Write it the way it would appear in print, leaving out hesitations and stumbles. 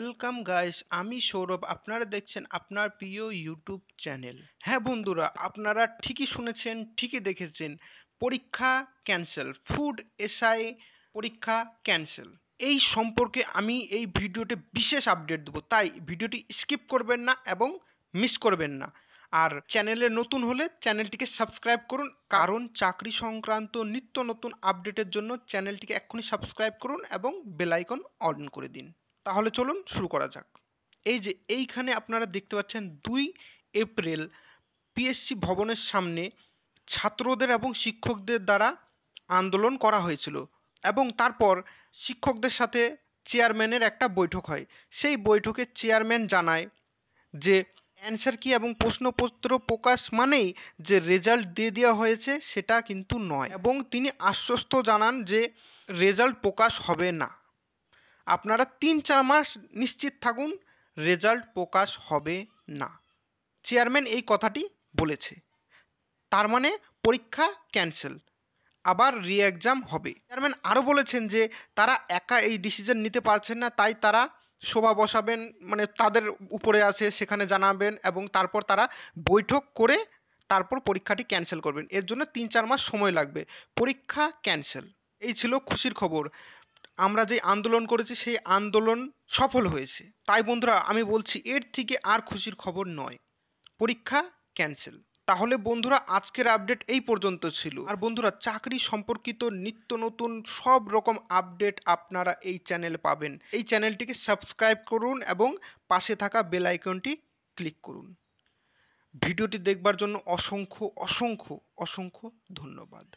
Welcome guys, আমি সৌরভ। আপনারা দেখছেন আপনার প্রিয় ইউটিউব চ্যানেল। হ্যাঁ বন্ধুরা, আপনারা ঠিকই শুনেছেন, ঠিকই দেখেছেন। পরীক্ষা ক্যান্সেল, ফুড এসআই পরীক্ষা ক্যান্সেল। এই সম্পর্কে আমি এই ভিডিওতে বিশেষ আপডেট দেবো, তাই ভিডিওটি স্কিপ করবেন না এবং মিস করবেন না। আর চ্যানেলে নতুন হলে চ্যানেলটিকে সাবস্ক্রাইব করুন, কারণ চাকরি সংক্রান্ত নিত্য নতুন আপডেটের জন্য চ্যানেলটিকে এক্ষুনি সাবস্ক্রাইব করুন এবং বেল আইকন অন করে দিন। তাহলে চলুন শুরু করা যাক। এই যে এইখানে আপনারা দেখতে পাচ্ছেন 2 এপ্রিল পিএসসি ভবনের সামনে ছাত্রদের এবং শিক্ষকদের দ্বারা আন্দোলন করা হয়েছিল এবং তারপর শিক্ষকদের সাথে চেয়ারম্যানের একটা বৈঠক হয়। সেই বৈঠকে চেয়ারম্যান জানায় যে অ্যান্সার কি এবং প্রশ্নপত্র প্রকাশ মানেই যে রেজাল্ট দিয়ে দেওয়া হয়েছে সেটা কিন্তু নয়, এবং তিনি আশ্বস্ত জানান যে রেজাল্ট প্রকাশ হবে না। আপনারা 3-4 মাস নিশ্চিত থাকুন, রেজাল্ট প্রকাশ হবে না। চেয়ারম্যান এই কথাটি বলেছে, তার মানে পরীক্ষা ক্যান্সেল, আবার রি এক্সাম হবে। চেয়ারম্যান আরও বলেছেন যে তারা একা এই ডিসিশন নিতে পারছেন না, তাই তারা সভা বসাবেন, মানে তাদের উপরে আছে সেখানে জানাবেন এবং তারপর তারা বৈঠক করে তারপর পরীক্ষাটি ক্যান্সেল করবেন। এর জন্য 3-4 মাস সময় লাগবে। পরীক্ষা ক্যান্সেল, এই ছিল খুশির খবর। আমরা যে আন্দোলন করেছি সেই আন্দোলন সফল হয়েছে। তাই বন্ধুরা আমি বলছি, এর থেকে আর খুশির খবর নয়, পরীক্ষা ক্যান্সেল। তাহলে বন্ধুরা আজকের আপডেট এই পর্যন্ত ছিল। আর বন্ধুরা চাকরি সম্পর্কিত নিত্য নতুন সব রকম আপডেট আপনারা এই চ্যানেলে পাবেন। এই চ্যানেলটিকে সাবস্ক্রাইব করুন এবং পাশে থাকা বেল আইকনটি ক্লিক করুন। ভিডিওটি দেখবার জন্য অসংখ্য অসংখ্য অসংখ্য ধন্যবাদ।